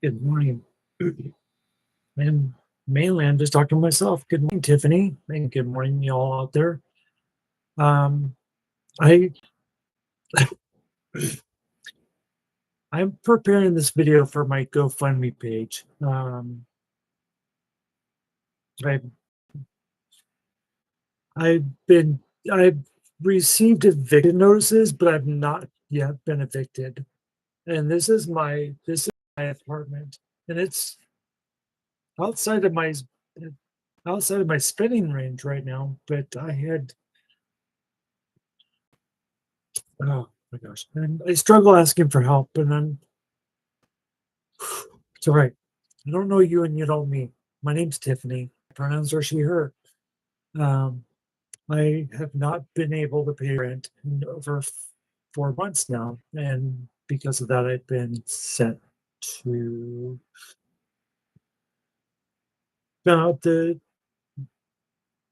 Good morning. And mainly, I'm just talking to myself. Good morning, Tiffany, and good morning, y'all out there. Um, I I'm preparing this video for my GoFundMe page. I I've been I've received eviction notices, but I've not yet been evicted. And this is my apartment, and it's outside of my outside of my spending range right now. But I had oh my gosh, and I struggle asking for help, and it's all right. I don't know you and you don't me. My name's Tiffany. Pronouns are she, her. Um, I have not been able to pay rent in over 4 months now. And because of that, I've been sent to about the,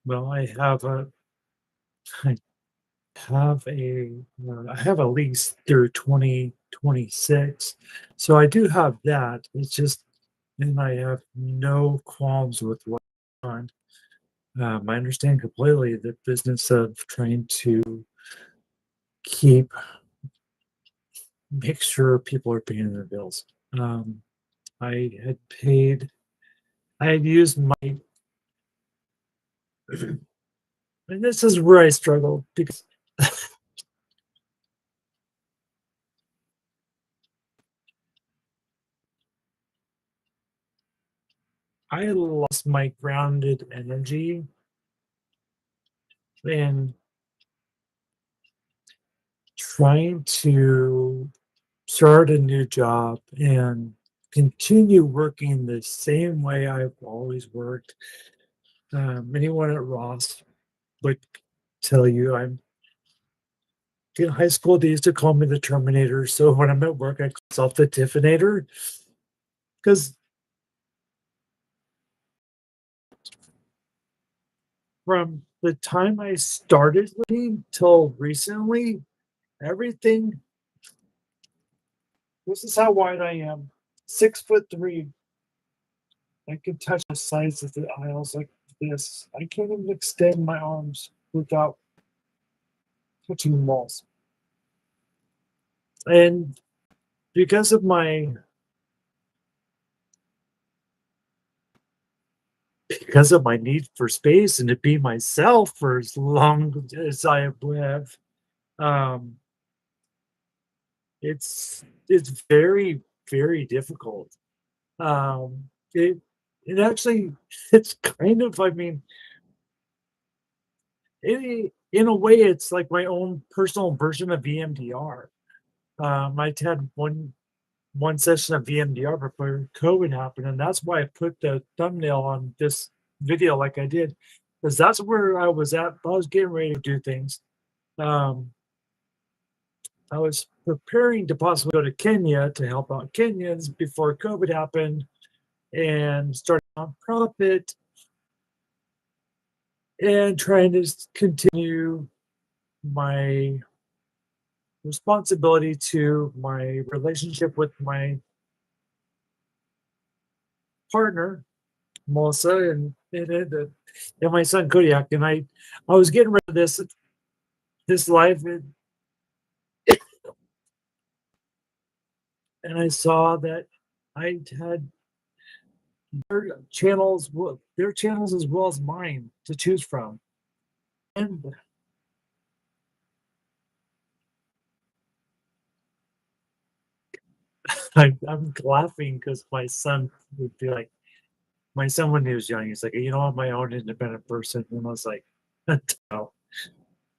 well, I I have a lease through 2026. So I do have that. It's just, and I have no qualms with what on. I understand completely the business of trying to keep make sure people are paying their bills. Um, I had paid, I had used my, and this is where I struggle because I lost my grounded energy in trying to start a new job and continue working the same way I've always worked. Anyone at Ross would tell you in high school they used to call me the Terminator. So when I'm at work, I call myself the Tiffinator because from the time I started looking till recently, everything. This is how wide I am. 6'3". I can touch the sides of the aisles like this. I can't even extend my arms without touching the walls. And because of my need for space and to be myself for as long as I have lived, um, it's very, very difficult. It actually it's kind of, I mean, in a way, it's like my own personal version of VMDR. I had one session of VMDR before COVID happened, and that's why I put the thumbnail on this video like I did, because that's where I was at. I was getting ready to do things. Um, I was preparing to possibly go to Kenya to help out Kenyans before COVID happened and start a nonprofit and trying to continue my responsibility to my relationship with my partner, Melissa, and my son Kodiak. And I was getting rid of this life, and I saw that I had their channels as well as mine to choose from. And I'm laughing because my son would be like, my son when he was young, he's like, you know, I'm my own independent person. And I was like, no,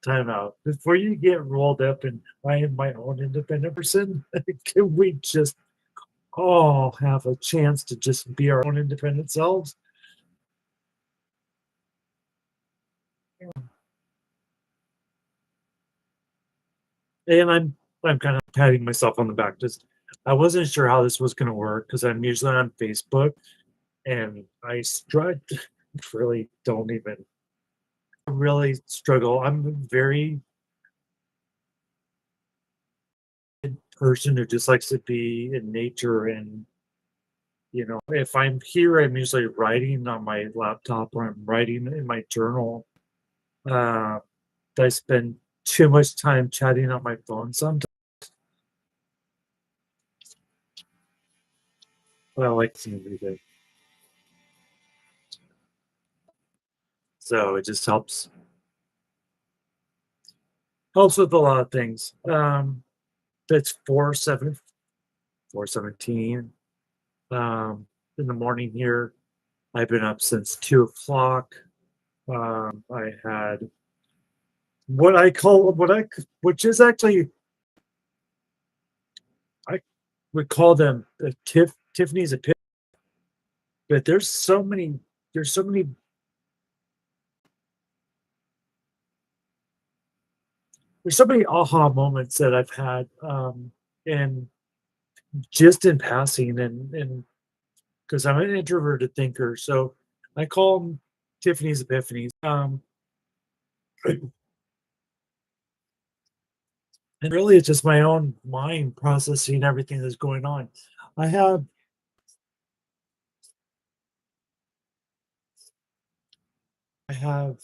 time out. Before you get rolled up and I am my own independent person, can we just all have a chance to just be our own independent selves? And I'm kind of patting myself on the back. Just I wasn't sure how this was going to work because I'm usually on Facebook and I strut really don't even really struggle. I'm a very person who just likes to be in nature and If I'm here, I'm usually writing on my laptop or I'm writing in my journal. Uh, I spend too much time chatting on my phone sometimes. But I like to read it. So it just helps with a lot of things. It's 4:17 in the morning here. I've been up since 2 o'clock. I had what I call which is actually I would call them Tiffany's Epiphany. But there's so many there's so many aha moments that I've had, and just in passing, and because I'm an introverted thinker, so I call them Tiffany's Epiphanies. And really, it's just my own mind processing everything that's going on. I have I have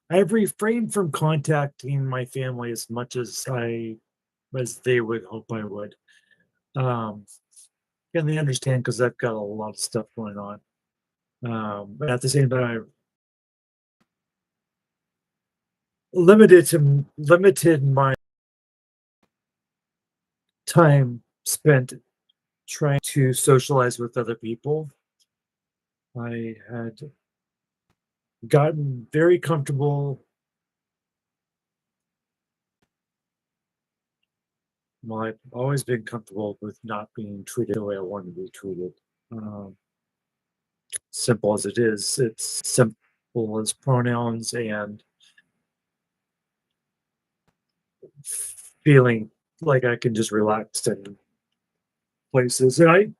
I've refrained from contacting my family as much as they would hope I would. Um, and they understand because I've got a lot of stuff going on. But at the same time, limited my time spent trying to socialize with other people. I had gotten very comfortable. Well, I've always been comfortable with not being treated the way I want to be treated. Um, Simple as it is, it's simple as pronouns and feeling like I can just relax in places. And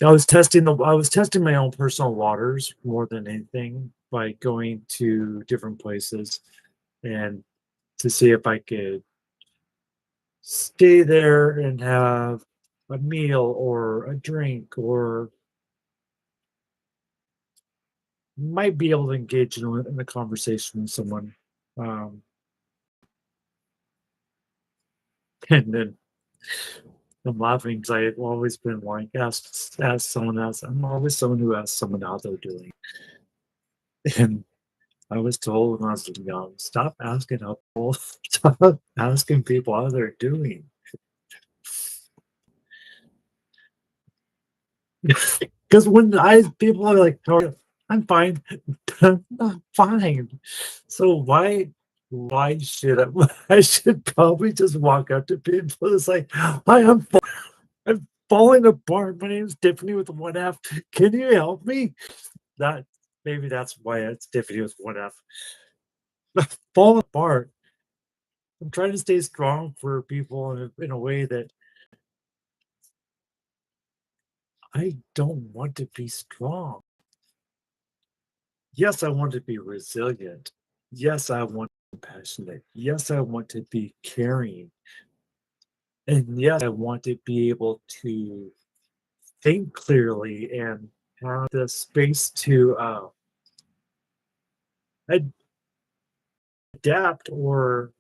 I was testing my own personal waters more than anything by going to different places and to see if I could stay there and have a meal or a drink or might be able to engage in a conversation with someone. Um, and then I'm laughing because I've always been like ask someone else. I'm always someone who asks someone how they're doing. And I was told when I was young, stop asking how people, stop asking people how they're doing. Because when people are like, "How are you?" I'm fine. I'm not fine. So why should I? I should probably just walk up to people and say, "Hi, I'm falling apart. My name's Tiffany with one F. Can you help me?" That maybe that's why it's Tiffany with one F. Falling apart. I'm trying to stay strong for people in a way that I don't want to be strong. Yes, I want to be resilient. Yes, I want to be passionate. Yes, I want to be caring. And yes, I want to be able to think clearly and have the space to ad- adapt or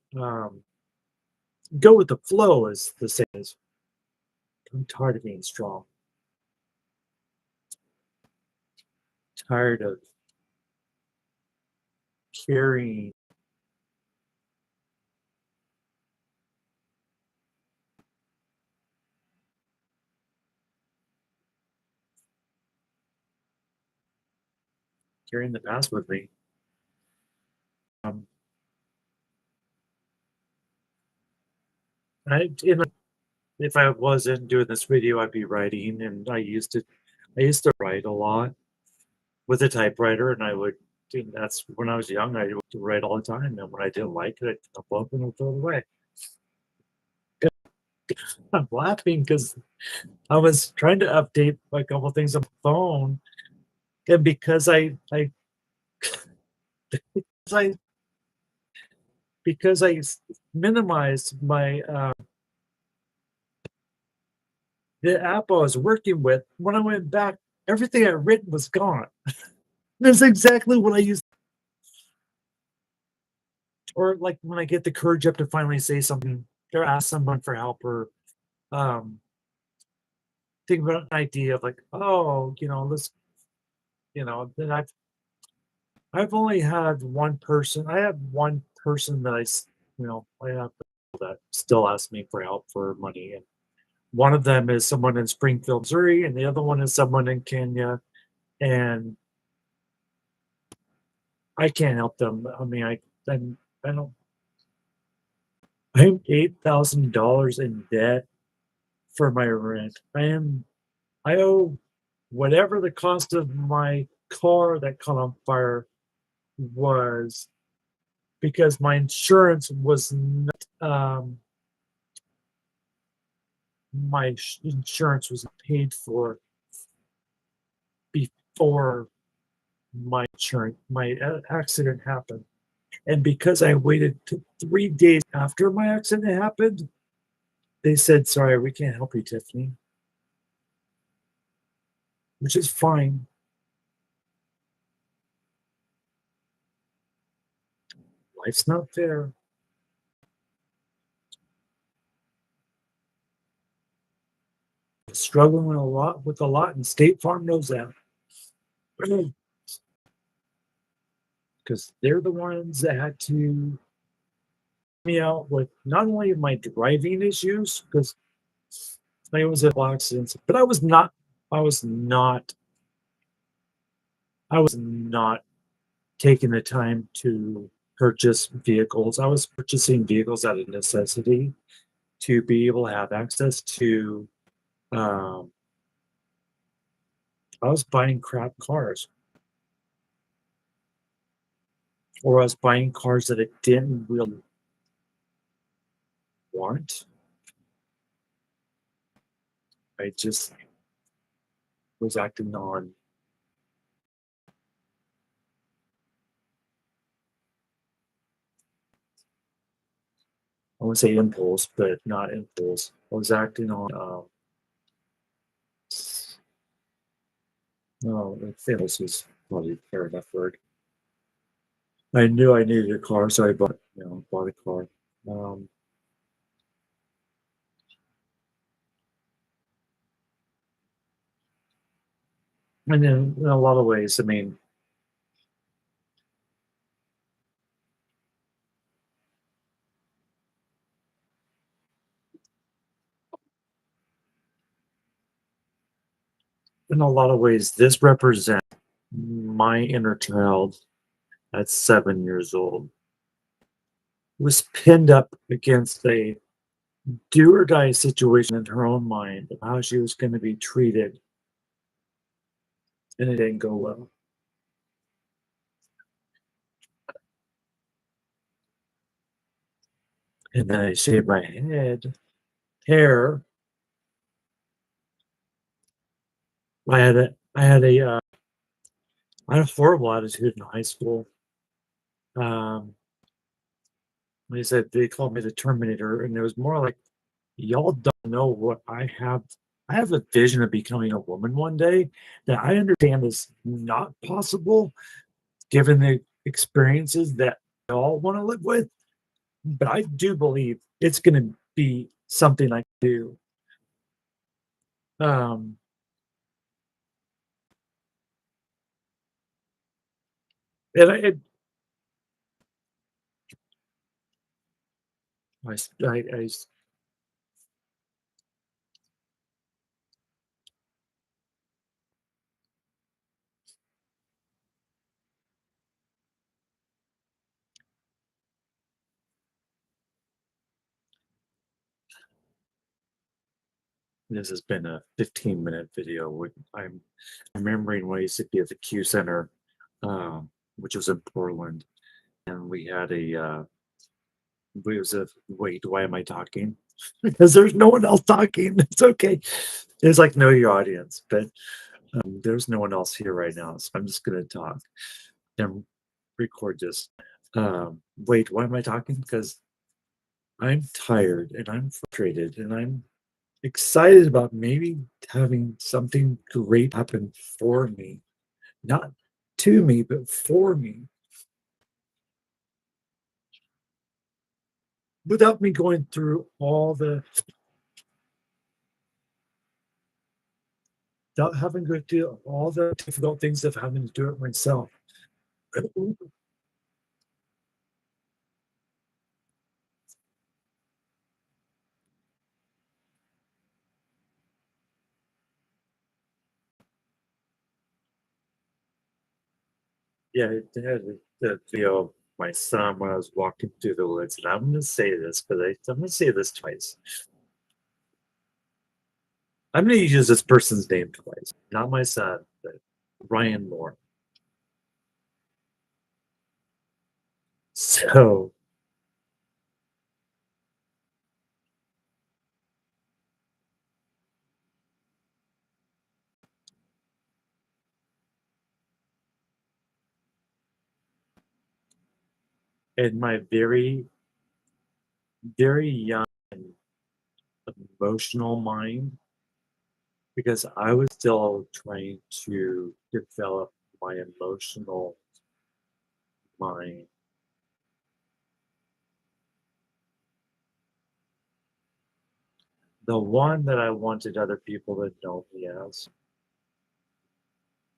go with the flow, as the saying is. I'm tired of being strong, tired of carrying. Carrying the past with me. Um, if I wasn't doing this video, I'd be writing, and I used to write a lot with a typewriter, and I would. And that's when I was young. I would write all the time, and when I didn't like it, I'd come up and throw it away. I'm laughing because I was trying to update a couple things on the phone, and because I Because I because minimized my the app I was working with. When I went back, everything I'd written was gone. That's exactly what I used. Or like when I get the courage up to finally say something or ask someone for help or um think about an idea of like, oh, let's, then I've only had one person. I have one person that I have that still asks me for help for money. And one of them is someone in Springfield, Missouri, and the other one is someone in Kenya. And I can't help them. I mean, I don't, I'm $8,000 in debt for my rent. I owe whatever the cost of my car that caught on fire was because my insurance was not, my insurance was paid for before my accident happened. And because I waited 3 days after my accident happened, they said, sorry, we can't help you, Tiffany, which is fine. Life's not fair. Struggling with a lot, and State Farm knows that. Because they're the ones that had to me out with not only my driving issues, because I was in accidents, but I was not, I was not taking the time to purchase vehicles. I was purchasing vehicles out of necessity to be able to have access to. Um, I was buying crap cars, or I was buying cars that I didn't really want. I just was acting on. I wouldn't say impulse, but not impulse. I was acting on. No, impulse is probably a fair enough word. I knew I needed a car, so I bought a car. Um, and then in a lot of ways, I mean, in a lot of ways, this represents my inner child at 7 years old, was pinned up against a do or die situation in her own mind of how she was going to be treated, and it didn't go well. And then I shaved my hair. I had a horrible attitude in high school. Um, like I said, they called me the Terminator, and it was more like, y'all don't know what I have. I have a vision of becoming a woman one day that I understand is not possible given the experiences that we all want to live with. But I do believe it's going to be something I do. Um, and I this has been a 15-minute video. I'm remembering when I used to be at the Q Center, which was in Portland, and we had we was a wait, why am I talking? Because there's no one else talking. It's okay. It's like know your audience, but there's no one else here right now, so I'm just gonna talk. and record this. Wait, why am I talking? Because I'm tired and I'm frustrated and I'm excited about maybe having something great happen for me. Not to me, but for me. Without me going through without having to do all the difficult things of having to do it myself. Yeah, it did. The video of my son when I was walking through the woods, and I'm gonna say this, but I'm gonna say this twice. I'm gonna use this person's name twice. Not my son, but Ryan Moore. So, in my very, very young and emotional mind, because I was still trying to develop my emotional mind. The one that I wanted other people to know me as,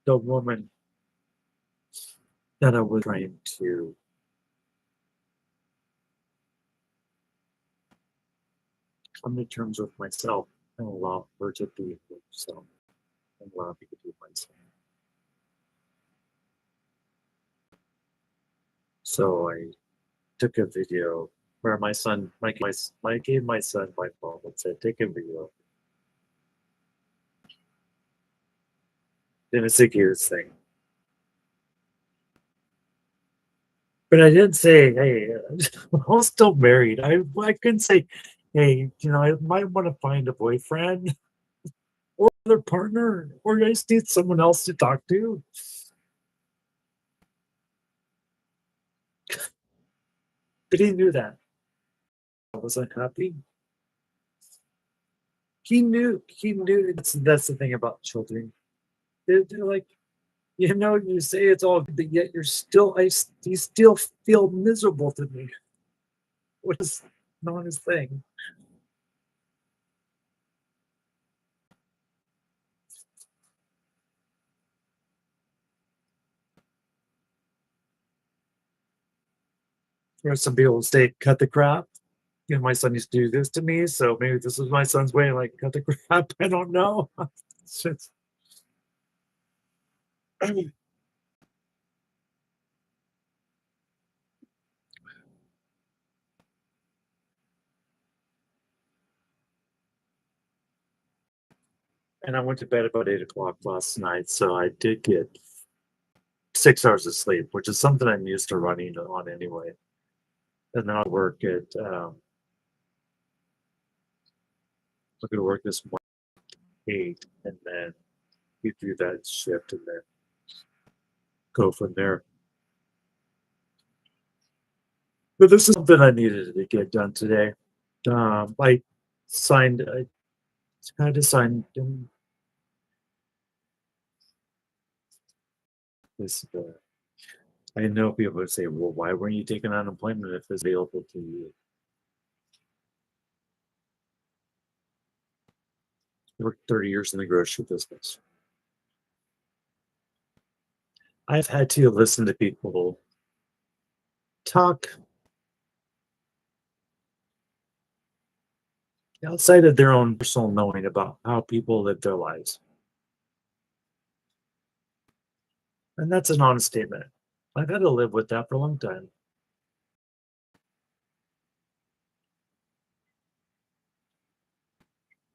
the woman that I was trying to come to terms with myself and allow her to be herself and allow me to be myself. So I took a video where my son, I gave my son my phone and said, take a video. And it's a gears thing. But I didn't say, hey, I was still married. I couldn't say, hey, I might want to find a boyfriend or another partner, or I just need someone else to talk to. But he knew that. I was unhappy. He knew that's the thing about children. They're like, you say it's all good, but yet you still feel miserable to me. What is not his thing? Or some people say, cut the crap. My son used to do this to me, so maybe this was my son's way, like, cut the crap. I don't know. It's just- and I went to bed about 8 o'clock last night, so I did get 6 hours of sleep, which is something I'm used to running on anyway. And then I'll work at I'm gonna work this morning at 8 and then you do that shift and then go from there. But this is something I needed to get done today. I I kind of signed this. I know people would say, "Well, why weren't you taking unemployment if it's available to you?" I worked 30 years in the grocery business. I've had to listen to people talk outside of their own personal knowing about how people live their lives. And that's an honest statement. I've had to live with that for a long time.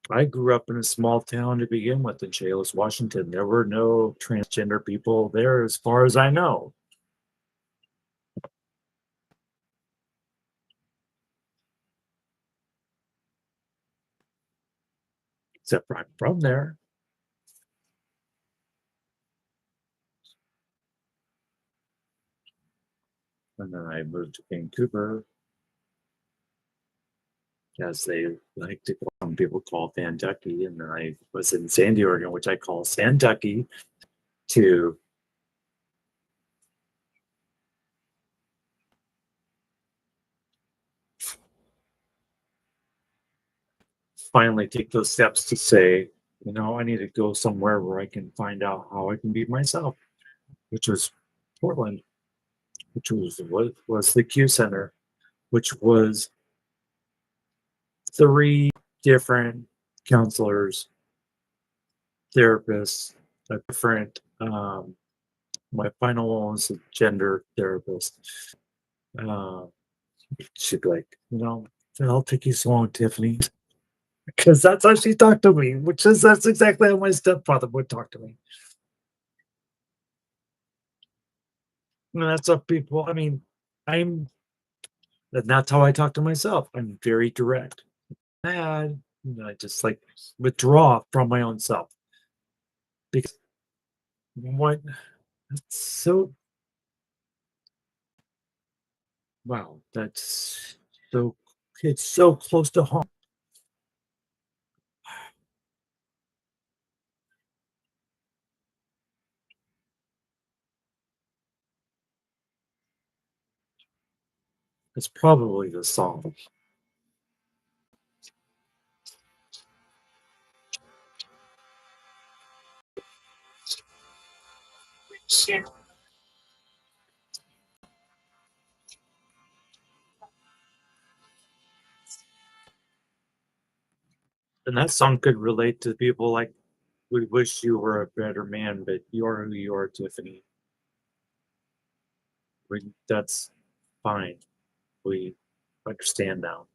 I grew up in a small town to begin with in Chehalis, Washington. There were no transgender people there as far as I know. Except I'm from there. And then I moved to Vancouver, as they like to call, some people call Vanducky, and then I was in Sandy, Oregon, which I call Sanducky, to finally take those steps to say, I need to go somewhere where I can find out how I can be myself, which was Portland, which was the Q Center, which was 3 different counselors, therapists, a different. My final one was a gender therapist. She'd be like, "I'll take you so long, Tiffany," because that's how she talked to me. That's exactly how my stepfather would talk to me. And that's what people. I mean, I'm. And that's how I talk to myself. I'm very direct. Mad. I just like withdraw from my own self because what? That's so. Wow, that's so. It's so close to home. It's probably the song. And that song could relate to people like, "We wish you were a better man, but you're who you are, Tiffany." That's fine. We understand now.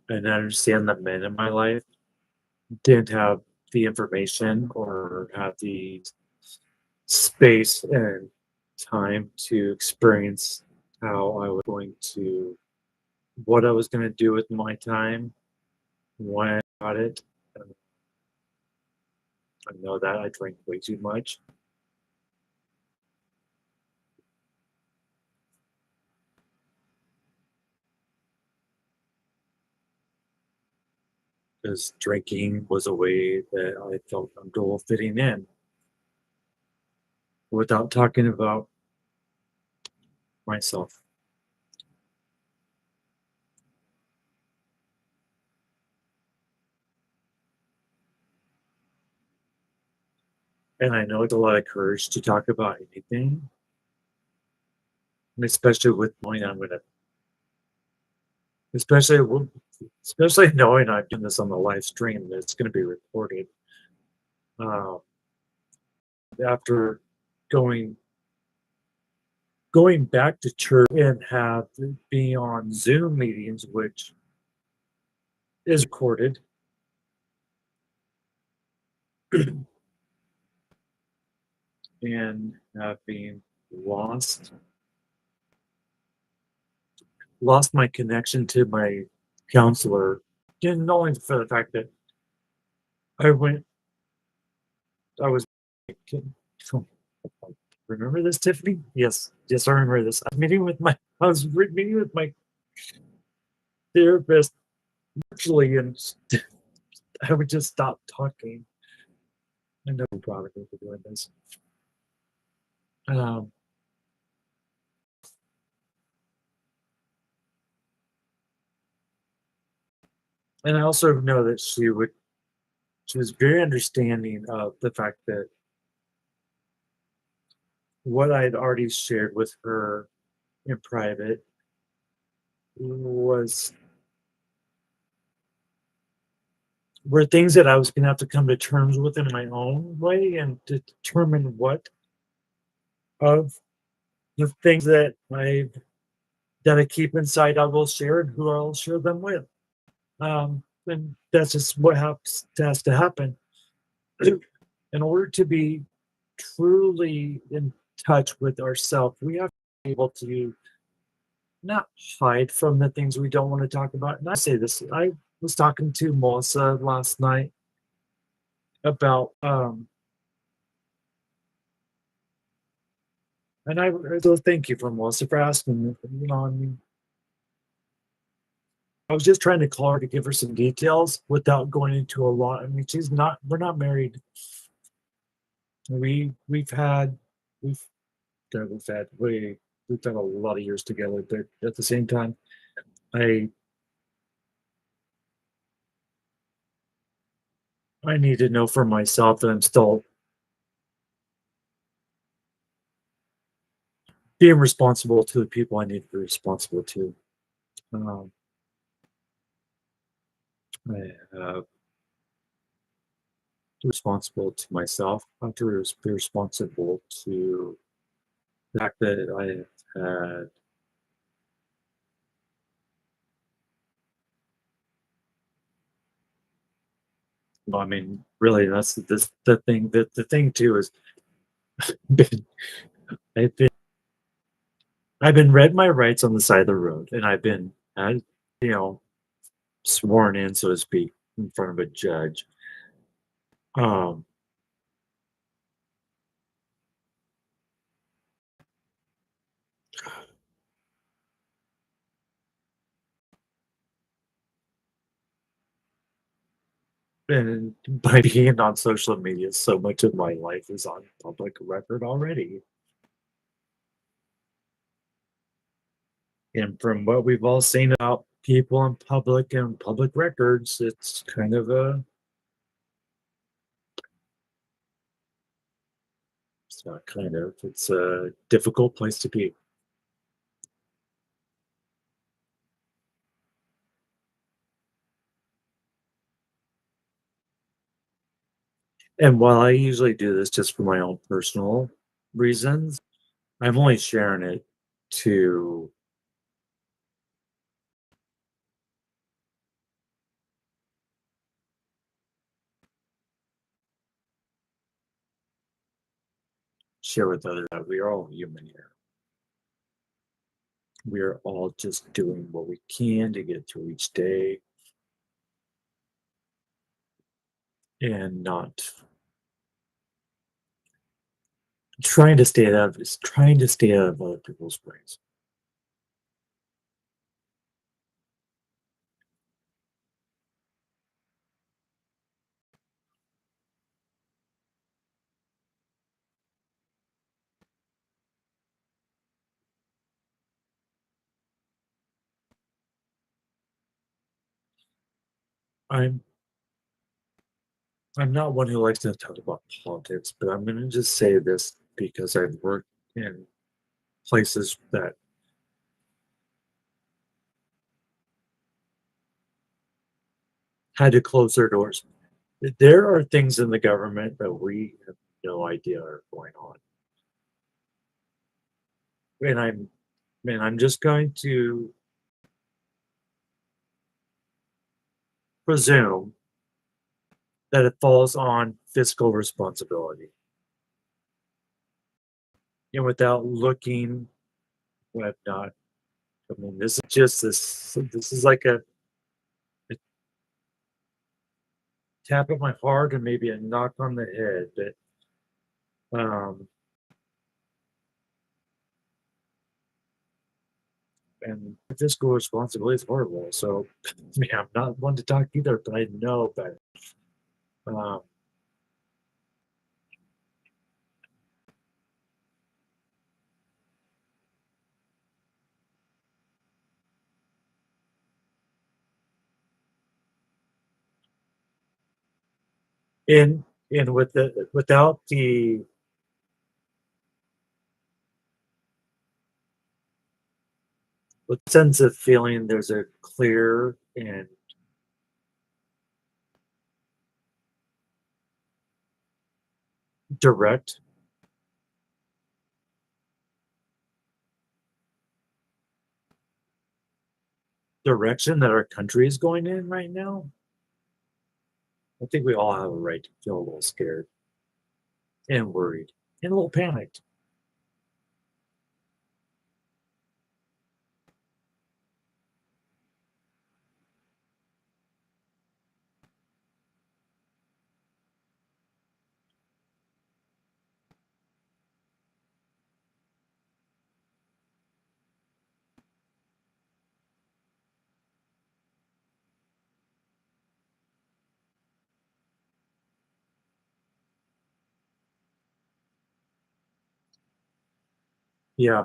And I understand that men in my life didn't have the information or have the space and time to experience how I was going to, what I was going to do with my time when I got it. And I know that I drank way too much. Because drinking was a way that I felt comfortable fitting in without talking about myself. And I know it's a lot of courage to talk about anything, especially with knowing I'm gonna, especially especially knowing I'm doing this on the live stream that it's going to be recorded. Uh, After going going back to church and have being on Zoom meetings, which is recorded, and having lost my connection to my counselor, and only for the fact that I went, I was. Remember this, Tiffany? Yes, yes, I remember this. I was meeting with my therapist virtually, and I would just stop talking. I know I'm proud of me for doing this. Um, and I also know that she was very understanding of the fact that what I had already shared with her in private was were things that I was going to have to come to terms with in my own way and to determine what of the things that I keep inside I will share and who I'll share them with. And that's just what has to happen. In order to be truly in touch with ourselves, we have to be able to not hide from the things we don't want to talk about. And I say this, I was talking to Melissa last night about and I so thank you for Melissa for asking. I mean, I was just trying to call her to give her some details without going into a lot. I mean, we're not married. We've had we've we've had we've had a lot of years together, but at the same time, I I need to know for myself that I'm still being responsible to the people I need to be responsible to. Um, I have to be responsible to myself. I have to be responsible to the fact that I have had. Well, I mean, really, that's the thing. The thing too is, been, I've been I've been read my rights on the side of the road, and I've been, you know, sworn in, so to speak, in front of a judge. Um, and by being on social media, so much of my life is on public record already. And from what we've all seen about people in public and public records, it's kind of it's not kind of, it's a difficult place to be. And while I usually do this just for my own personal reasons, I'm only sharing it to share with others that we are all human here. We are all just doing what we can to get through each day and not trying to stay out of other people's brains. I'm I'm not one who likes to talk about politics, but I'm gonna just say this because I've worked in places that had to close their doors. There are things in the government that we have no idea are going on. And I'm just going to presume that it falls on fiscal responsibility. And without looking whatnot, I mean, this is just this is like a tap at my heart and maybe a knock on the head, but and fiscal responsibility is horrible. So, I mean, I'm not one to talk either, but I know that um, in with the without the sense of feeling there's a clear and direct direction that our country is going in right now, I think we all have a right to feel a little scared and worried and a little panicked. Yeah.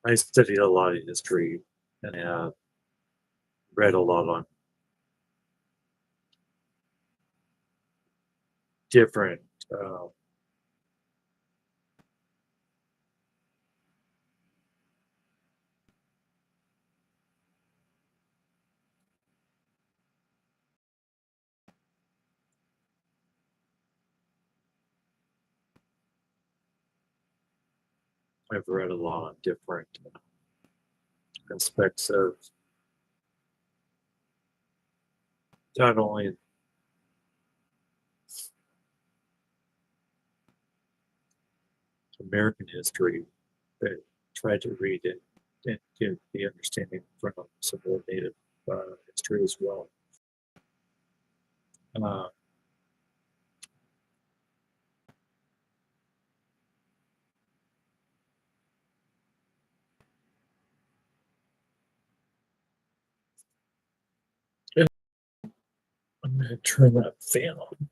I studied a lot of history and read a lot on different. Uh, I've read a lot on different aspects of not only American history, but tried to read it and get the understanding from some more Native history as well. Uh, and I'm going to turn that fan on.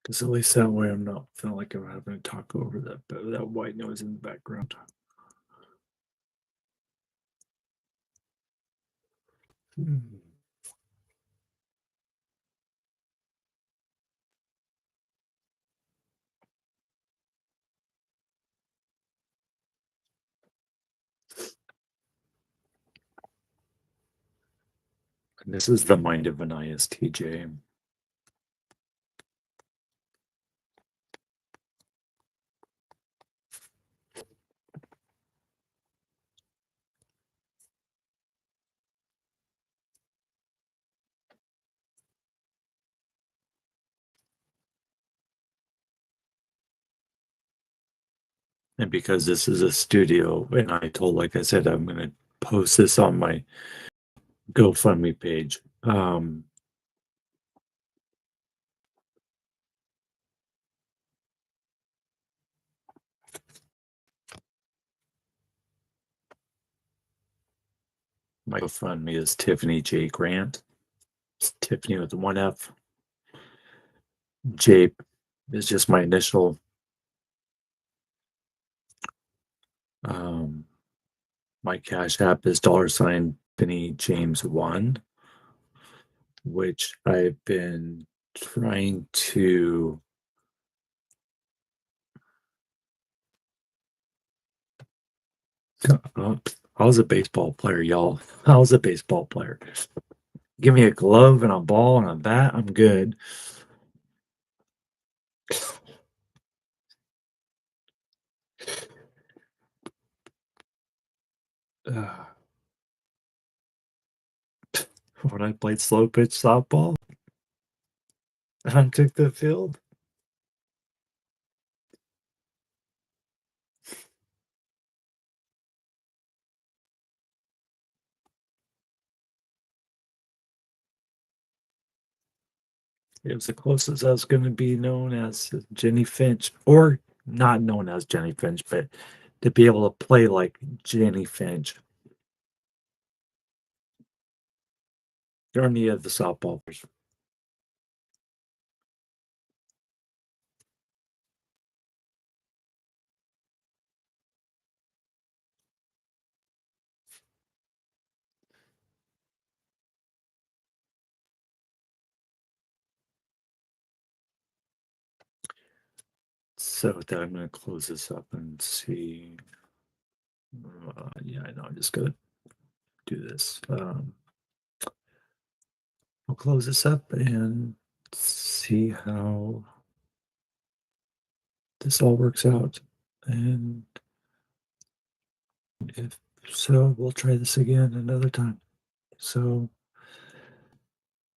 Because at least that way I'm not feeling like I'm having to talk over that white noise in the background. Hmm. And this is the mind of an ISTJ. And because this is a studio, and like I said, I'm going to post this on my GoFundMe page. My GoFundMe is Tiffany J. Grant. It's Tiffany with one F. J is just my initial. Um, my Cash App is $ Benny James 1, which I've been trying to. I was a baseball player, y'all. I was a baseball player. Give me a glove and a ball and a bat, I'm good. Uh, when I played slow pitch softball I took the field, it was the closest I was going to be known as Jenny Finch, or not known as Jenny Finch, but to be able to play like Jenny Finch. Or any of the softballers. So with that, I'm going to close this up and see. Yeah, I know. I'm just going to do this. I'll close this up and see how this all works out. And if so, we'll try this again another time. So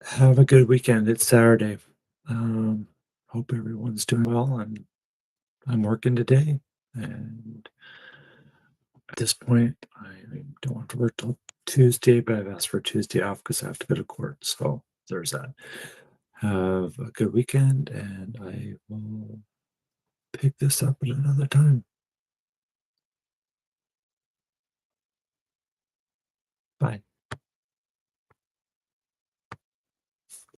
have a good weekend. It's Saturday. Hope everyone's doing well, and I'm working today. And this point, I don't want to work till Tuesday, but I've asked for Tuesday off because I have to go to court. So there's that. Have a good weekend, and I will pick this up at another time. Bye.